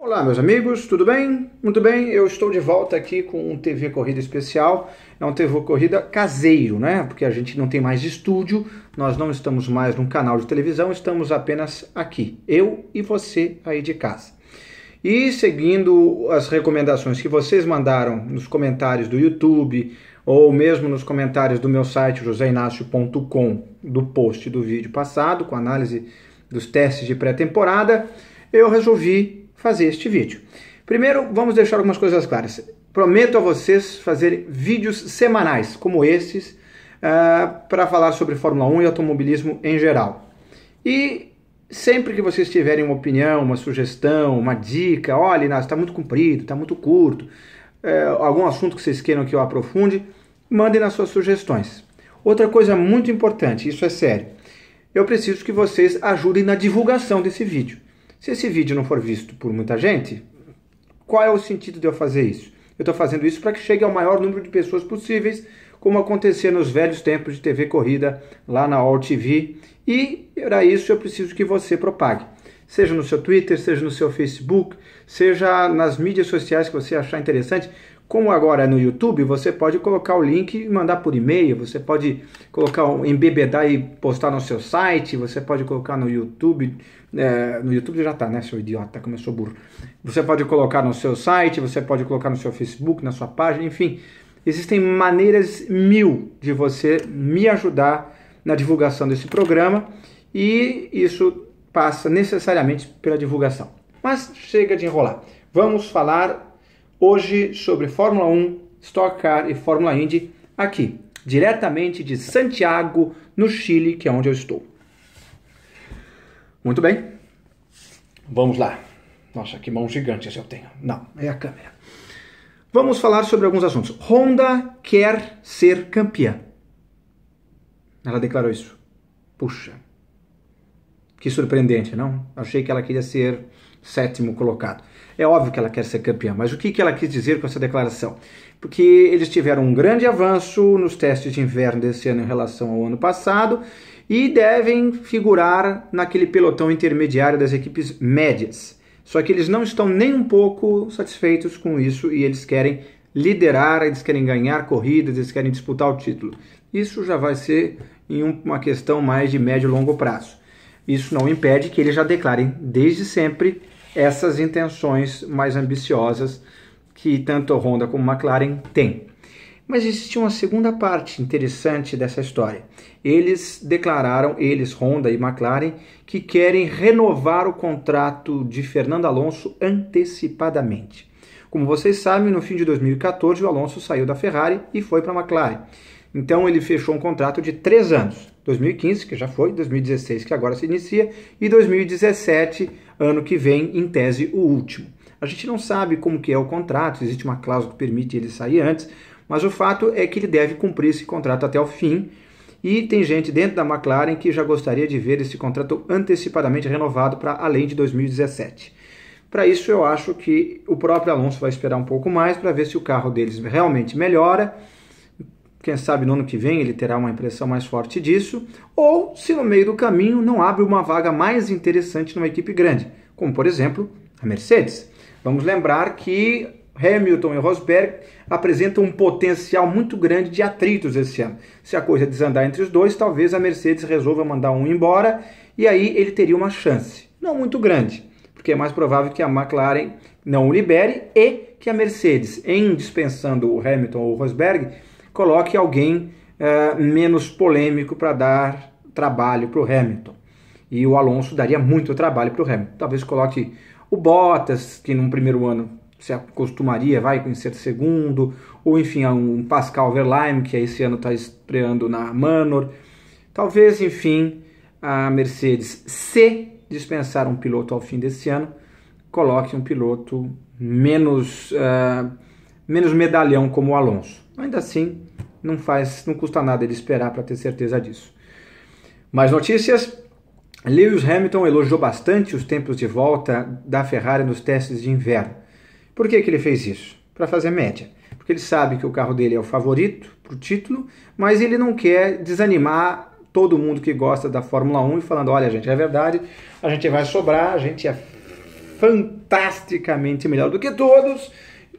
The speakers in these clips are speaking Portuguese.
Olá meus amigos, tudo bem? Muito bem, eu estou de volta aqui com um TV Corrida especial. É um TV Corrida caseiro, né? Porque a gente não tem mais estúdio, nós não estamos mais num canal de televisão, estamos apenas aqui, eu e você aí de casa. E seguindo as recomendações que vocês mandaram nos comentários do YouTube ou mesmo nos comentários do meu site joseinácio.com, do post do vídeo passado com análise dos testes de pré-temporada, eu resolvi fazer este vídeo. Primeiro, vamos deixar algumas coisas claras. Prometo a vocês fazer vídeos semanais, como esses, para falar sobre Fórmula 1 e automobilismo em geral. E sempre que vocês tiverem uma opinião, uma sugestão, uma dica, olha, Inácio, está muito comprido, está muito curto, algum assunto que vocês queiram que eu aprofunde, mandem nas suas sugestões. Outra coisa muito importante, isso é sério, eu preciso que vocês ajudem na divulgação desse vídeo. Se esse vídeo não for visto por muita gente, qual é o sentido de eu fazer isso? Eu estou fazendo isso para que chegue ao maior número de pessoas possíveis, como acontecia nos velhos tempos de TV Corrida, lá na All TV, e para isso eu preciso que você propague. Seja no seu Twitter, seja no seu Facebook, seja nas mídias sociais que você achar interessante. Como agora é no YouTube, você pode colocar o link e mandar por e-mail, você pode colocar embebedar e postar no seu site, você pode colocar no YouTube, no YouTube já está, né, seu idiota, como eu sou burro. Você pode colocar no seu site, você pode colocar no seu Facebook, na sua página, enfim. Existem maneiras mil de você me ajudar na divulgação desse programa e isso passa necessariamente pela divulgação. Mas chega de enrolar. Vamos falar hoje sobre Fórmula 1, Stock Car e Fórmula Indy aqui, diretamente de Santiago, no Chile, que é onde eu estou. Muito bem, vamos lá. Nossa, que mão gigante essa eu tenho. Não, é a câmera. Vamos falar sobre alguns assuntos. Honda quer ser campeã. Ela declarou isso. Puxa, que surpreendente, não? Achei que ela queria ser sétimo colocado. É óbvio que ela quer ser campeã, mas o que ela quis dizer com essa declaração? Porque eles tiveram um grande avanço nos testes de inverno desse ano em relação ao ano passado e devem figurar naquele pelotão intermediário das equipes médias. Só que eles não estão nem um pouco satisfeitos com isso e eles querem liderar, eles querem ganhar corridas, eles querem disputar o título. Isso já vai ser em uma questão mais de médio e longo prazo. Isso não impede que eles já declarem desde sempre essas intenções mais ambiciosas que tanto a Honda como a McLaren têm. Mas existe uma segunda parte interessante dessa história. Eles declararam, Honda e McLaren, que querem renovar o contrato de Fernando Alonso antecipadamente. Como vocês sabem, no fim de 2014 o Alonso saiu da Ferrari e foi para a McLaren. Então ele fechou um contrato de 3 anos, 2015, que já foi, 2016, que agora se inicia, e 2017, ano que vem, em tese, o último. A gente não sabe como que é o contrato, existe uma cláusula que permite ele sair antes, mas o fato é que ele deve cumprir esse contrato até o fim, e tem gente dentro da McLaren que já gostaria de ver esse contrato antecipadamente renovado para além de 2017. Para isso eu acho que o próprio Alonso vai esperar um pouco mais para ver se o carro deles realmente melhora. Quem sabe no ano que vem ele terá uma impressão mais forte disso, ou se no meio do caminho não abre uma vaga mais interessante numa equipe grande, como por exemplo a Mercedes. Vamos lembrar que Hamilton e Rosberg apresentam um potencial muito grande de atritos esse ano. Se a coisa desandar entre os dois, talvez a Mercedes resolva mandar um embora e aí ele teria uma chance, não muito grande, porque é mais provável que a McLaren não o libere e que a Mercedes, em dispensando o Hamilton ou o Rosberg, coloque alguém menos polêmico para dar trabalho para o Hamilton. E o Alonso daria muito trabalho para o Hamilton. Talvez coloque o Bottas, que num primeiro ano se acostumaria, vai ser segundo, ou enfim, um Pascal Wehrlein, que esse ano está estreando na Manor. Talvez, enfim, a Mercedes, se dispensar um piloto ao fim desse ano, coloque um piloto menos medalhão como o Alonso. Ainda assim, não custa nada ele esperar para ter certeza disso. Mais notícias. Lewis Hamilton elogiou bastante os tempos de volta da Ferrari nos testes de inverno. Por que ele fez isso? Para fazer média. Porque ele sabe que o carro dele é o favorito para o título, mas ele não quer desanimar todo mundo que gosta da Fórmula 1 e falando, olha gente, é verdade, a gente vai sobrar, a gente é fantasticamente melhor do que todos,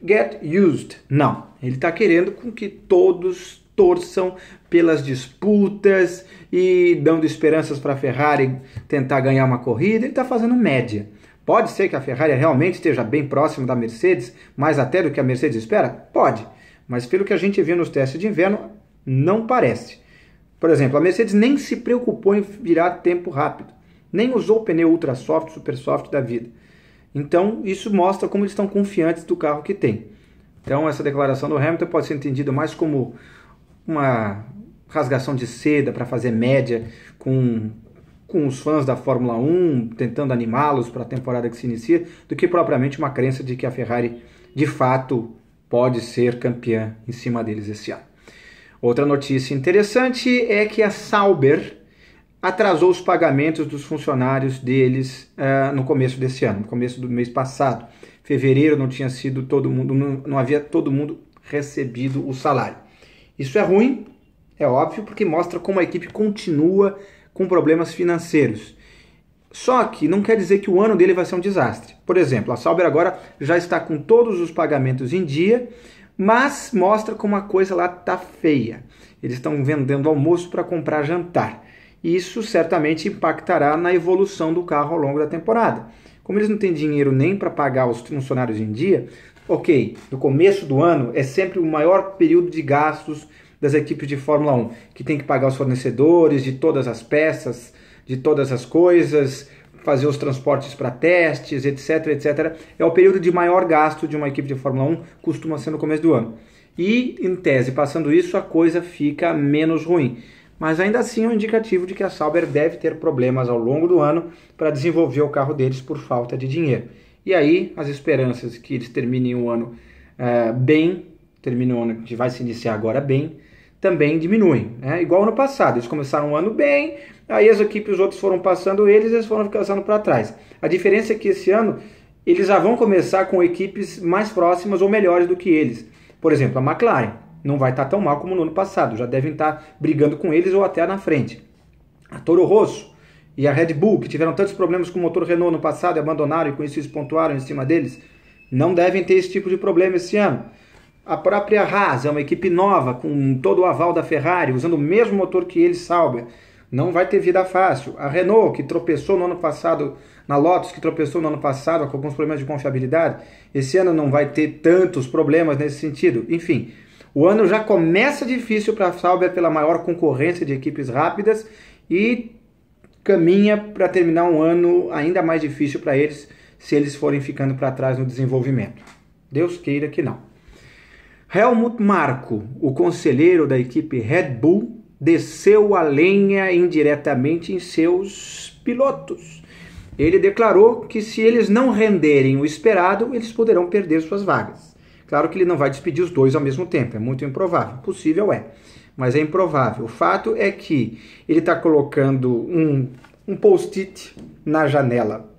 get used. Não, ele está querendo com que todos torçam pelas disputas e dando esperanças para a Ferrari tentar ganhar uma corrida. Ele está fazendo média. Pode ser que a Ferrari realmente esteja bem próximo da Mercedes, mais até do que a Mercedes espera? Pode, mas pelo que a gente viu nos testes de inverno, não parece. Por exemplo, a Mercedes nem se preocupou em virar tempo rápido, nem usou o pneu ultra soft, super soft da vida. Então, isso mostra como eles estão confiantes do carro que tem. Então, essa declaração do Hamilton pode ser entendida mais como uma rasgação de seda para fazer média com os fãs da Fórmula 1, tentando animá-los para a temporada que se inicia, do que propriamente uma crença de que a Ferrari, de fato, pode ser campeã em cima deles esse ano. Outra notícia interessante é que a Sauber atrasou os pagamentos dos funcionários deles no começo desse ano, no começo do mês passado. Fevereiro não tinha sido todo mundo, não havia todo mundo recebido o salário. Isso é ruim, é óbvio, porque mostra como a equipe continua com problemas financeiros. Só que não quer dizer que o ano dele vai ser um desastre. Por exemplo, a Sauber agora já está com todos os pagamentos em dia, mas mostra como a coisa lá está feia. Eles estão vendendo almoço para comprar jantar. Isso certamente impactará na evolução do carro ao longo da temporada. Como eles não têm dinheiro nem para pagar os funcionários em dia, ok, no começo do ano é sempre o maior período de gastos das equipes de Fórmula 1, que tem que pagar os fornecedores de todas as peças, de todas as coisas, fazer os transportes para testes, etc, etc. É o período de maior gasto de uma equipe de Fórmula 1, costuma ser no começo do ano. E, em tese, passando isso, a coisa fica menos ruim. Mas ainda assim é um indicativo de que a Sauber deve ter problemas ao longo do ano para desenvolver o carro deles por falta de dinheiro. E aí, as esperanças que eles terminem o ano bem, terminem o ano que vai se iniciar agora bem, também diminuem. Igual ano passado, eles começaram o ano bem, aí as equipes, os outros foram passando eles foram ficando para trás. A diferença é que esse ano eles já vão começar com equipes mais próximas ou melhores do que eles. Por exemplo, a McLaren não vai estar tão mal como no ano passado, já devem estar brigando com eles ou até na frente. A Toro Rosso e a Red Bull, que tiveram tantos problemas com o motor Renault no passado e abandonaram e com isso eles pontuaram em cima deles, não devem ter esse tipo de problema esse ano. A própria Haas é uma equipe nova, com todo o aval da Ferrari, usando o mesmo motor que eles, Sauber. Não vai ter vida fácil. A Renault, que tropeçou no ano passado, na Lotus, que tropeçou no ano passado com alguns problemas de confiabilidade, esse ano não vai ter tantos problemas nesse sentido. Enfim, o ano já começa difícil para a Sauber pela maior concorrência de equipes rápidas e caminha para terminar um ano ainda mais difícil para eles se eles forem ficando para trás no desenvolvimento. Deus queira que não. Helmut Marko, o conselheiro da equipe Red Bull, desceu a lenha indiretamente em seus pilotos. Ele declarou que se eles não renderem o esperado, eles poderão perder suas vagas. Claro que ele não vai despedir os dois ao mesmo tempo, é muito improvável. Possível é, mas é improvável. O fato é que ele está colocando um post-it na janela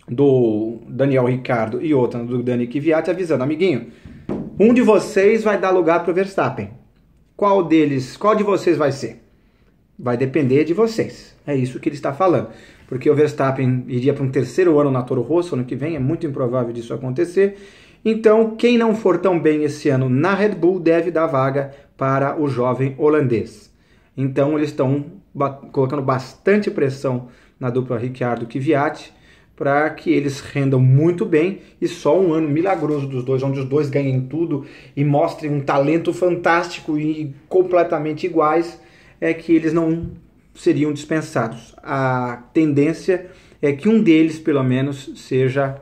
do Daniel Ricciardo e outra do Dani Kvyat, avisando: amiguinho, um de vocês vai dar lugar para o Verstappen. Qual de vocês vai ser? Vai depender de vocês. É isso que ele está falando. Porque o Verstappen iria para um terceiro ano na Toro Rosso, ano que vem, é muito improvável disso acontecer. Então, quem não for tão bem esse ano na Red Bull deve dar vaga para o jovem holandês. Então, eles estão colocando bastante pressão na dupla Ricciardo-Kvyat para que eles rendam muito bem e só um ano milagroso dos dois, onde os dois ganhem tudo e mostrem um talento fantástico e completamente iguais, é que eles não seriam dispensados. A tendência é que um deles, pelo menos, seja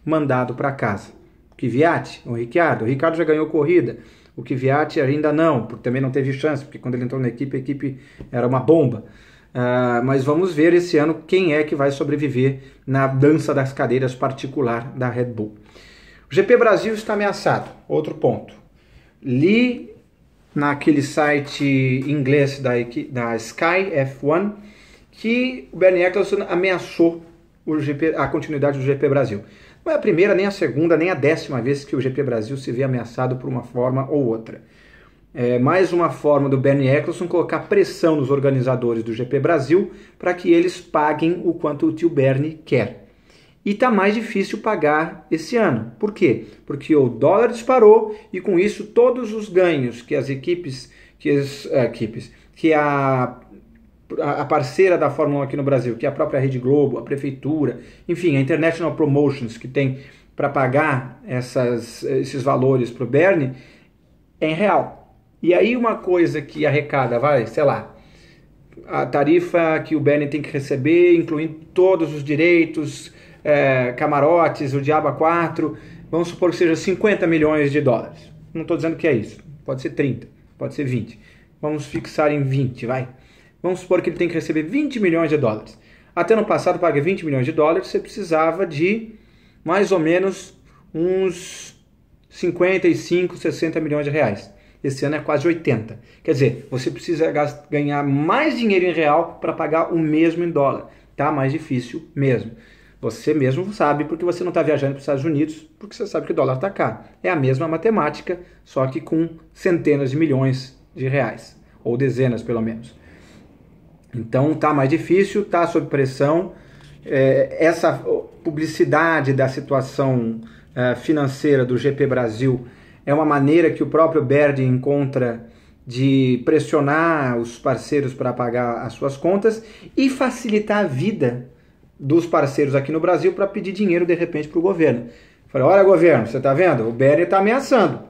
mandado para casa. O Kvyat, o Ricciardo já ganhou corrida, o Kvyat ainda não, porque também não teve chance, porque quando ele entrou na equipe, a equipe era uma bomba. Mas vamos ver esse ano quem é que vai sobreviver na dança das cadeiras particular da Red Bull. O GP Brasil está ameaçado, outro ponto. Li naquele site inglês da Sky F1 que o Bernie Ecclestone ameaçou a continuidade do GP Brasil. Não é a primeira, nem a segunda, nem a 10ª vez que o GP Brasil se vê ameaçado por uma forma ou outra. É mais uma forma do Bernie Ecclestone colocar pressão nos organizadores do GP Brasil para que eles paguem o quanto o tio Bernie quer. e está mais difícil pagar esse ano. Por quê? Porque o dólar disparou e com isso todos os ganhos que as equipes, que a parceira da Fórmula 1 aqui no Brasil, que é a própria Rede Globo, a Prefeitura, enfim, a International Promotions, que tem para pagar esses valores para o Bernie, é em real. E aí uma coisa que arrecada, sei lá, a tarifa que o Bernie tem que receber, incluindo todos os direitos, camarotes, o diabo 4, vamos supor que seja 50 milhões de dólares. Não estou dizendo que é isso, pode ser 30, pode ser 20. Vamos fixar em 20, vai. Vamos supor que ele tem que receber 20 milhões de dólares. Até no passado, paga 20 milhões de dólares, você precisava de mais ou menos uns 55, 60 milhões de reais. Esse ano é quase 80. Quer dizer, você precisa ganhar mais dinheiro em real para pagar o mesmo em dólar. Tá mais difícil mesmo. Você mesmo sabe porque você não está viajando para os Estados Unidos, porque você sabe que o dólar está caro. É a mesma matemática, só que com centenas de milhões de reais. Ou dezenas, pelo menos. Então está mais difícil, está sob pressão. Essa publicidade da situação financeira do GP Brasil é uma maneira que o próprio Bernie encontra de pressionar os parceiros para pagar as suas contas e facilitar a vida dos parceiros aqui no Brasil para pedir dinheiro de repente para o governo. Falei, olha governo, você está vendo? O Bernie está ameaçando,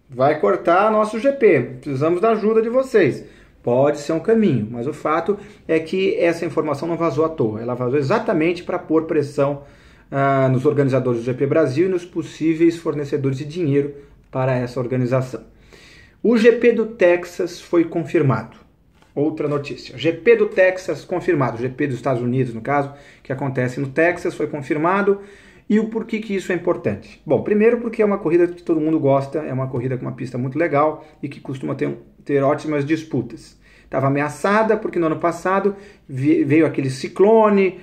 vai cortar nosso GP, precisamos da ajuda de vocês. Pode ser um caminho, mas o fato é que essa informação não vazou à toa. Ela vazou exatamente para pôr pressão nos organizadores do GP Brasil e nos possíveis fornecedores de dinheiro para essa organização. O GP do Texas foi confirmado. Outra notícia. GP do Texas confirmado. GP dos Estados Unidos, no caso, que acontece no Texas, foi confirmado. E o porquê que isso é importante? Bom, primeiro porque é uma corrida que todo mundo gosta, é uma corrida com uma pista muito legal e que costuma ter ótimas disputas. Estava ameaçada porque no ano passado veio aquele ciclone,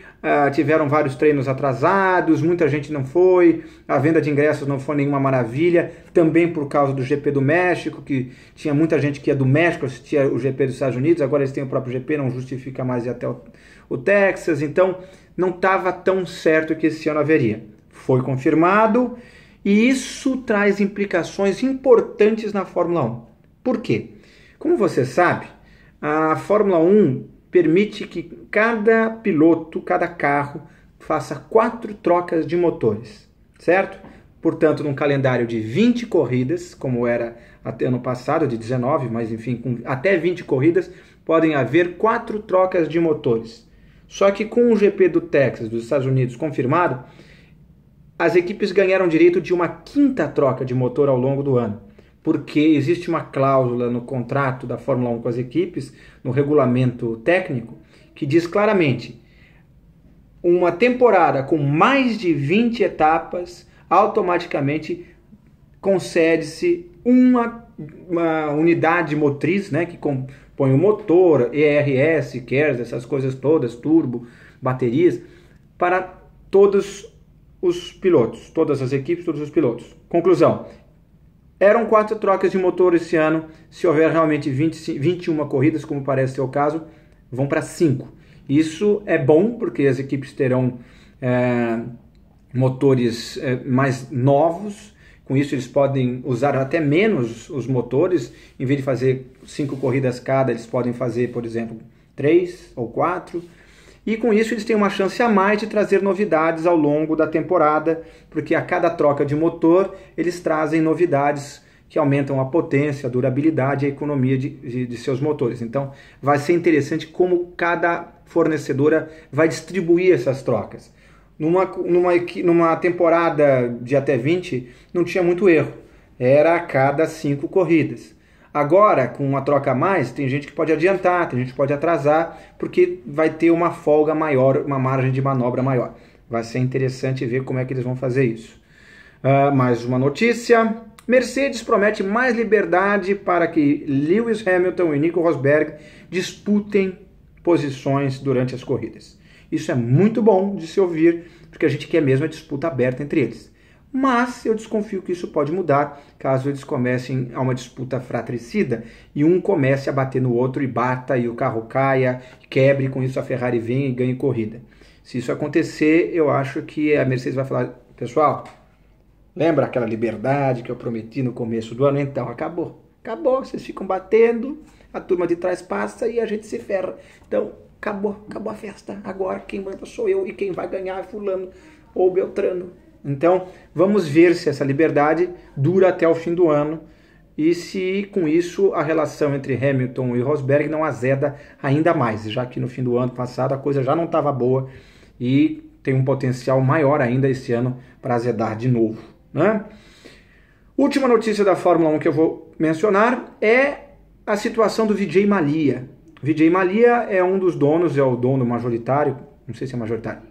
tiveram vários treinos atrasados, muita gente não foi, a venda de ingressos não foi nenhuma maravilha, também por causa do GP do México, que tinha muita gente que ia do México assistir o GP dos Estados Unidos, agora eles têm o próprio GP, não justifica mais ir até o Texas, então não estava tão certo que esse ano haveria. Foi confirmado e isso traz implicações importantes na Fórmula 1. Por quê? Como você sabe, a Fórmula 1 permite que cada piloto, cada carro, faça 4 trocas de motores, certo? Portanto, num calendário de 20 corridas, como era até ano passado, de 19, mas enfim, com até 20 corridas, podem haver 4 trocas de motores. Só que com o GP do Texas, dos Estados Unidos, confirmado, as equipes ganharam direito de uma 5ª troca de motor ao longo do ano, porque existe uma cláusula no contrato da Fórmula 1 com as equipes, no regulamento técnico, que diz claramente: uma temporada com mais de 20 etapas, automaticamente concede-se uma unidade motriz, né, que compõe o motor, ERS, KERS, essas coisas todas, turbo, baterias, para todos os pilotos, todas as equipes, todos os pilotos. Conclusão: eram 4 trocas de motor esse ano. Se houver realmente 21 corridas, como parece ser o caso, vão para 5. Isso é bom, porque as equipes terão motores mais novos. Com isso, eles podem usar até menos os motores. Em vez de fazer 5 corridas cada, eles podem fazer, por exemplo, 3 ou 4. E com isso eles têm uma chance a mais de trazer novidades ao longo da temporada, porque a cada troca de motor eles trazem novidades que aumentam a potência, a durabilidade e a economia de seus motores. Então vai ser interessante como cada fornecedora vai distribuir essas trocas. Numa temporada de até 20 não tinha muito erro, era a cada 5 corridas. Agora, com uma troca a mais, tem gente que pode adiantar, tem gente que pode atrasar, porque vai ter uma folga maior, uma margem de manobra maior. Vai ser interessante ver como é que eles vão fazer isso. Mais uma notícia. Mercedes promete mais liberdade para que Lewis Hamilton e Nico Rosberg disputem posições durante as corridas. Isso é muito bom de se ouvir, porque a gente quer mesmo a disputa aberta entre eles. Mas eu desconfio que isso pode mudar caso eles comecem a uma disputa fratricida e um comece a bater no outro e bata e o carro caia, quebre, com isso a Ferrari venha e ganhe corrida. Se isso acontecer, eu acho que a Mercedes vai falar, pessoal, lembra aquela liberdade que eu prometi no começo do ano? Então, acabou. Acabou, vocês ficam batendo, a turma de trás passa e a gente se ferra. Então, acabou a festa. Agora quem manda sou eu e quem vai ganhar é fulano ou Beltrano. Então, vamos ver se essa liberdade dura até o fim do ano e se, com isso, a relação entre Hamilton e Rosberg não azeda ainda mais, já que no fim do ano passado a coisa já não estava boa e tem um potencial maior ainda esse ano para azedar de novo, né? Última notícia da Fórmula 1 que eu vou mencionar é a situação do Vijay Mallya. Vijay Mallya é um dos donos, é o dono majoritário, não sei se é majoritário,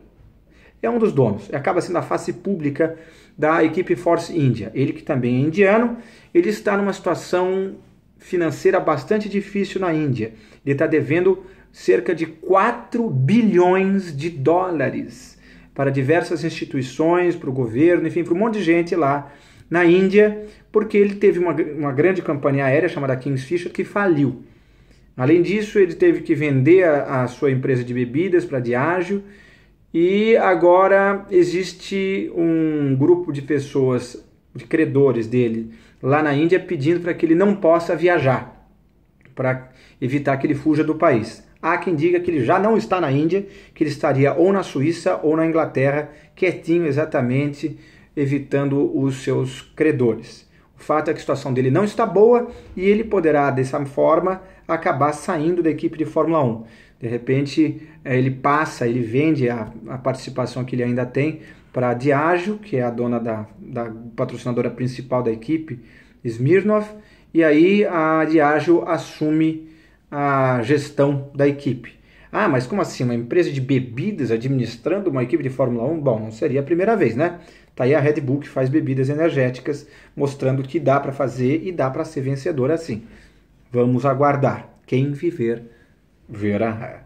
é um dos donos, acaba sendo a face pública da equipe Force India. Ele que também é indiano, ele está numa situação financeira bastante difícil na Índia. Ele está devendo cerca de 4 bilhões de dólares para diversas instituições, para o governo, enfim, para um monte de gente lá na Índia, porque ele teve uma grande companhia aérea chamada Kingfisher que faliu. Além disso, ele teve que vender a sua empresa de bebidas para Diageo e agora existe um grupo de pessoas, de credores dele, lá na Índia pedindo para que ele não possa viajar, para evitar que ele fuja do país. Há quem diga que ele já não está na Índia, que ele estaria ou na Suíça ou na Inglaterra, quietinho exatamente, evitando os seus credores. O fato é que a situação dele não está boa e ele poderá, dessa forma, acabar saindo da equipe de Fórmula 1. De repente, ele vende a participação que ele ainda tem para a Diageo, que é a dona da patrocinadora principal da equipe, Smirnoff, e aí a Diageo assume a gestão da equipe. Ah, mas como assim? Uma empresa de bebidas administrando uma equipe de Fórmula 1? Bom, não seria a primeira vez, né? Tá aí a Red Bull que faz bebidas energéticas, mostrando que dá para fazer e dá para ser vencedor assim. Vamos aguardar. Quem viver, verá.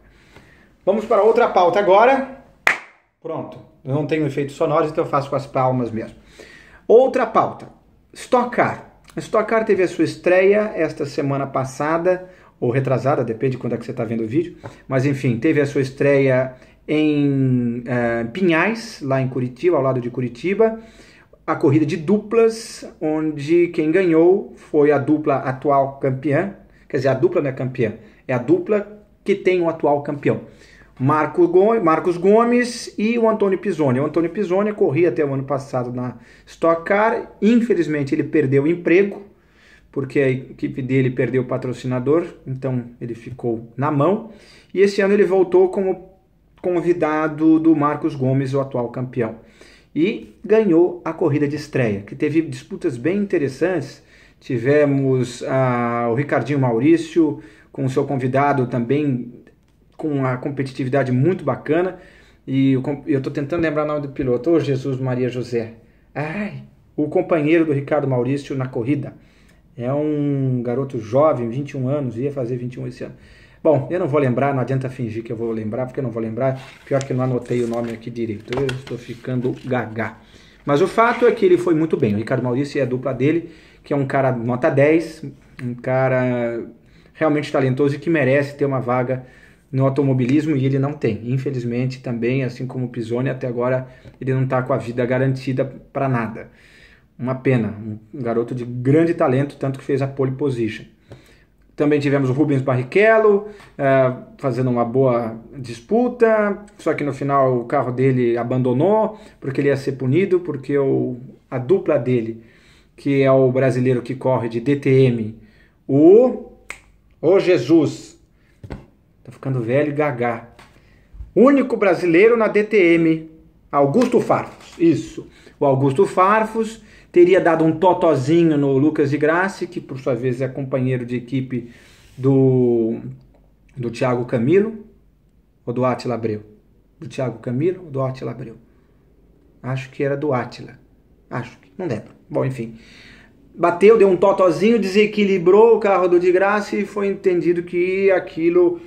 Vamos para outra pauta agora. Pronto. Eu não tenho efeitos sonoros, então eu faço com as palmas mesmo. Outra pauta. Stock Car. A Stock Car teve a sua estreia esta semana passada, ou retrasada, depende de quando é que você está vendo o vídeo. Mas enfim, teve a sua estreia em Pinhais, lá em Curitiba, ao lado de Curitiba. A corrida de duplas, onde quem ganhou foi a dupla atual campeã. Quer dizer, a dupla não é campeã, é a dupla que tem o atual campeão. Marcos Gomes e o Antônio Pisoni. O Antônio Pisoni corria até o ano passado na Stock Car. Infelizmente ele perdeu o emprego, porque a equipe dele perdeu o patrocinador, então ele ficou na mão. E esse ano ele voltou como convidado do Marcos Gomes, o atual campeão. E ganhou a corrida de estreia, que teve disputas bem interessantes. Tivemos o Ricardinho Maurício com o seu convidado também com uma competitividade muito bacana. E eu estou tentando lembrar o nome do piloto. Ô Jesus Maria José. O companheiro do Ricardo Maurício na corrida. É um garoto jovem, 21 anos, ia fazer 21 esse ano. Bom, eu não vou lembrar, não adianta fingir que eu vou lembrar, porque eu não vou lembrar. Pior que eu não anotei o nome aqui direito. Eu estou ficando gaga. Mas o fato é que ele foi muito bem. O Ricardo Maurício e a dupla dele, que é um cara nota 10, um cara realmente talentoso e que merece ter uma vaga no automobilismo, e ele não tem. Infelizmente também, assim como o Pisoni, até agora ele não está com a vida garantida para nada. Uma pena, um garoto de grande talento, tanto que fez a pole position. Também tivemos o Rubens Barrichello fazendo uma boa disputa, só que no final o carro dele abandonou, porque ele ia ser punido, porque a dupla dele, que é o brasileiro que corre de DTM, o Jesus, tá ficando velho e gaga, único brasileiro na DTM, Augusto Farfus, isso, o Augusto Farfus teria dado um totozinho no Lucas di Grassi, que por sua vez é companheiro de equipe do Thiago Camilo, ou do Átila Abreu? Do Thiago Camilo ou do Átila Abreu? Acho que era do Átila. Acho que, não lembro. Bom, enfim. Bateu, deu um totozinho, desequilibrou o carro do di Grassi e foi entendido que aquilo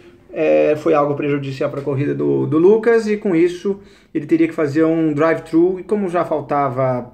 foi algo prejudicial para a corrida do Lucas, e com isso ele teria que fazer um drive-thru, e como já faltava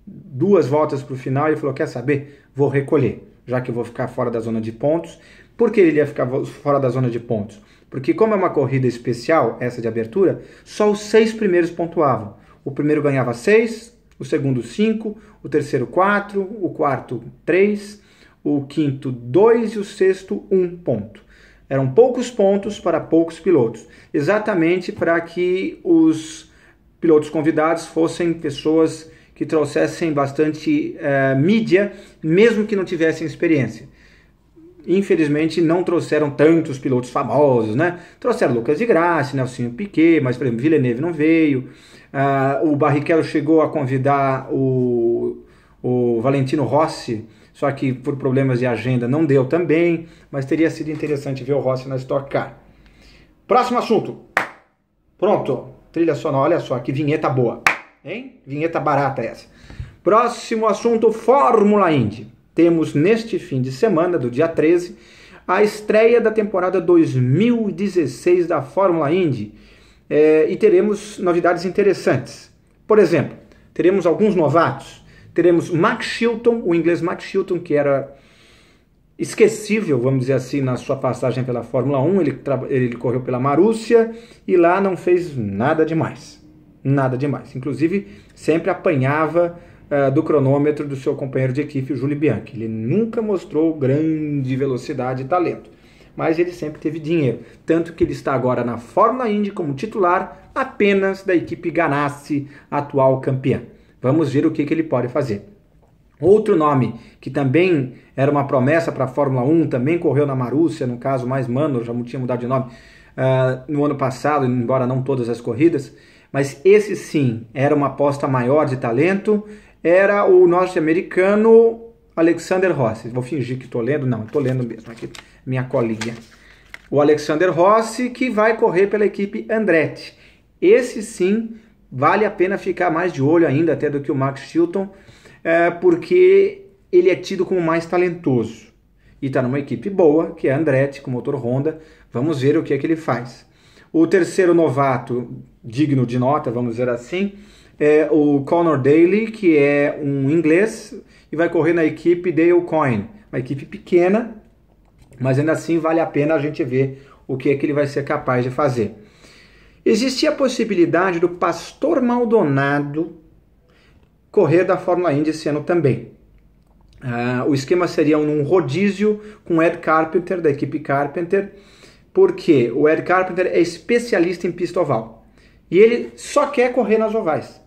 2 voltas para o final, ele falou, quer saber? Vou recolher, já que eu vou ficar fora da zona de pontos. Por que ele ia ficar fora da zona de pontos? Porque como é uma corrida especial, essa de abertura, só os 6 primeiros pontuavam. O primeiro ganhava 6, o segundo 5, o terceiro 4, o quarto 3, o quinto 2 e o sexto 1 ponto. Eram poucos pontos para poucos pilotos, exatamente para que os pilotos convidados fossem pessoas que trouxessem bastante mídia, mesmo que não tivessem experiência. Infelizmente não trouxeram tantos pilotos famosos, né? Trouxeram Lucas de Grassi, Nelsinho Piquet, mas por exemplo, Villeneuve não veio. O Barrichello chegou a convidar o Valentino Rossi, só que por problemas de agenda não deu também, mas teria sido interessante ver o Rossi na Stock Car. Próximo assunto. Pronto, trilha sonora, olha só que vinheta boa, hein? Vinheta barata essa. Próximo assunto, Fórmula Indy. Temos neste fim de semana, do dia 13, a estreia da temporada 2016 da Fórmula Indy. E teremos novidades interessantes. Por exemplo, teremos alguns novatos. Teremos Max Chilton, o inglês Max Chilton, que era esquecível, vamos dizer assim, na sua passagem pela Fórmula 1. Ele correu pela Marussia e lá não fez nada demais. Nada demais. Inclusive, sempre apanhava do cronômetro do seu companheiro de equipe, o Júlio Bianchi. Ele nunca mostrou grande velocidade e talento, mas ele sempre teve dinheiro. Tanto que ele está agora na Fórmula Indy como titular apenas da equipe Ganassi, atual campeã. Vamos ver o que ele pode fazer. Outro nome que também era uma promessa para a Fórmula 1, também correu na Marussia, no caso mais Manor, já tinha mudado de nome no ano passado, embora não todas as corridas, mas esse sim era uma aposta maior de talento, era o norte-americano Alexander Rossi. Vou fingir que estou lendo, não, estou lendo mesmo, aqui minha colinha. O Alexander Rossi, que vai correr pela equipe Andretti. Esse sim vale a pena ficar mais de olho ainda até do que o Max Chilton, porque ele é tido como mais talentoso. E está numa equipe boa, que é a Andretti, com motor Honda. Vamos ver o que é que ele faz. O terceiro novato, digno de nota, vamos dizer assim, é o Conor Daly, que é um inglês e vai correr na equipe Dale Coyne. Uma equipe pequena, mas ainda assim vale a pena a gente ver o que é que ele vai ser capaz de fazer. Existia a possibilidade do Pastor Maldonado correr da Fórmula Indy esse ano também. O esquema seria um rodízio com Ed Carpenter, da equipe Carpenter, porque o Ed Carpenter é especialista em pista oval. E ele só quer correr nas ovais.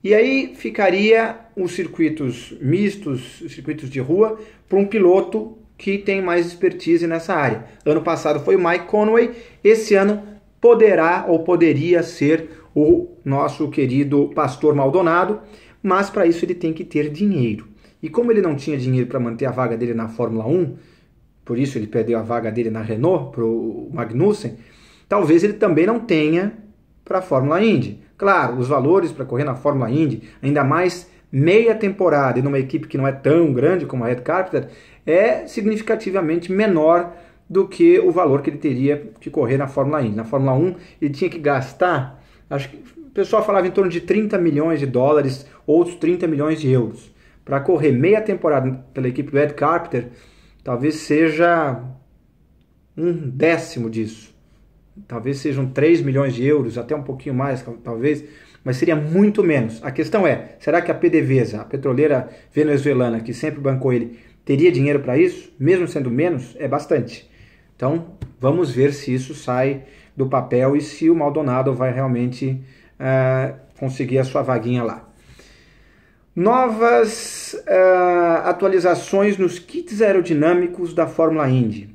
E aí ficaria os circuitos mistos, os circuitos de rua, para um piloto que tem mais expertise nessa área. Ano passado foi o Mike Conway, esse ano poderá ou poderia ser o nosso querido Pastor Maldonado, mas para isso ele tem que ter dinheiro. E como ele não tinha dinheiro para manter a vaga dele na Fórmula 1, por isso ele perdeu a vaga dele na Renault para o Magnussen, talvez ele também não tenha para a Fórmula Indy. Claro, os valores para correr na Fórmula Indy, ainda mais meia temporada e numa equipe que não é tão grande como a Red Carpenter, é significativamente menor do que o valor que ele teria que correr na Fórmula Indy. Na Fórmula 1 ele tinha que gastar, acho que o pessoal falava em torno de 30 milhões de dólares, outros 30 milhões de euros. Para correr meia temporada pela equipe do Ed Carpenter, talvez seja um décimo disso. Talvez sejam 3 milhões de euros, até um pouquinho mais, talvez, mas seria muito menos. A questão é, será que a PDVSA, a petroleira venezuelana, que sempre bancou ele, teria dinheiro para isso? Mesmo sendo menos, é bastante. Então, vamos ver se isso sai do papel e se o Maldonado vai realmente conseguir a sua vaguinha lá. Novas atualizações nos kits aerodinâmicos da Fórmula Indy.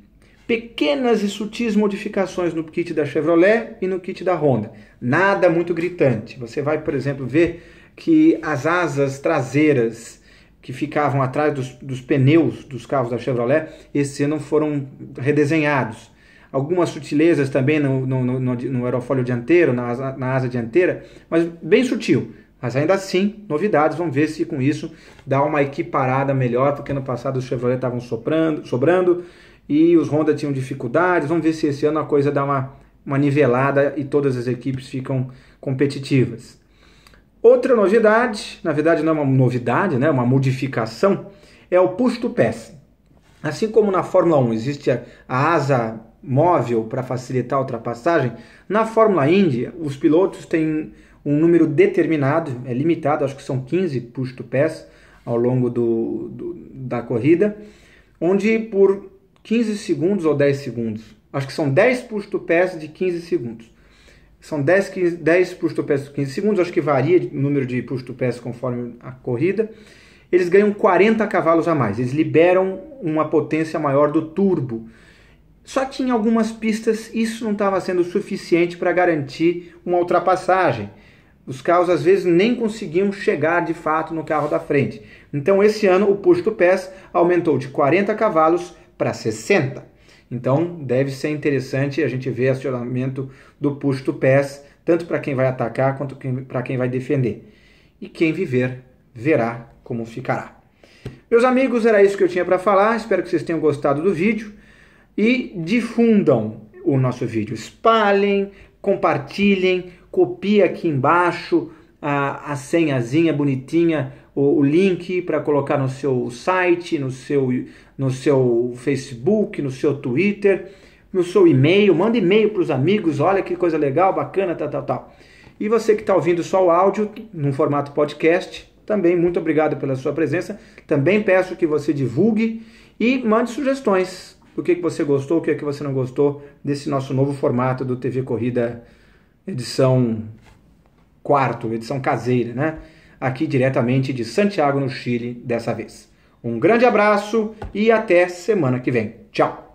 Pequenas e sutis modificações no kit da Chevrolet e no kit da Honda. Nada muito gritante. Você vai, por exemplo, ver que as asas traseiras que ficavam atrás dos pneus dos carros da Chevrolet, esse ano foram redesenhados. Algumas sutilezas também no aerofólio dianteiro, na asa dianteira, mas bem sutil. Mas ainda assim, novidades, vamos ver se com isso dá uma equiparada melhor, porque no passado os Chevrolet estavam sobrando e os Honda tinham dificuldades. Vamos ver se esse ano a coisa dá uma nivelada e todas as equipes ficam competitivas. Outra novidade, na verdade não é uma novidade, né, uma modificação, é o push to pass. Assim como na Fórmula 1 existe a asa móvel para facilitar a ultrapassagem, na Fórmula Indy, os pilotos têm um número determinado, é limitado, acho que são 15 push to pass ao longo da corrida, onde por 15 segundos ou 10 segundos, acho que são 10 push to pass de 15 segundos. São 10 push to pass de 15 segundos, acho que varia o número de push to pass conforme a corrida. Eles ganham 40 cavalos a mais, eles liberam uma potência maior do turbo. Só que em algumas pistas isso não estava sendo suficiente para garantir uma ultrapassagem. Os carros às vezes nem conseguiam chegar de fato no carro da frente. Então esse ano o push to pass aumentou de 40 cavalos para 60. Então deve ser interessante a gente ver o acionamento do push to pass, tanto para quem vai atacar quanto para quem vai defender. E quem viver, verá como ficará. Meus amigos, era isso que eu tinha para falar. Espero que vocês tenham gostado do vídeo. E difundam o nosso vídeo. Espalhem, compartilhem, copiem aqui embaixo a senhazinha bonitinha, o link para colocar no seu site, no seu Facebook, no seu Twitter, no seu e-mail. Manda e-mail para os amigos, olha que coisa legal, bacana, tal. E você que está ouvindo só o áudio, num formato podcast, também muito obrigado pela sua presença. Também peço que você divulgue e mande sugestões. O que você gostou, o que você não gostou desse nosso novo formato do TV Corrida edição 4ª, edição caseira, né? Aqui diretamente de Santiago, no Chile, dessa vez. Um grande abraço e até semana que vem. Tchau!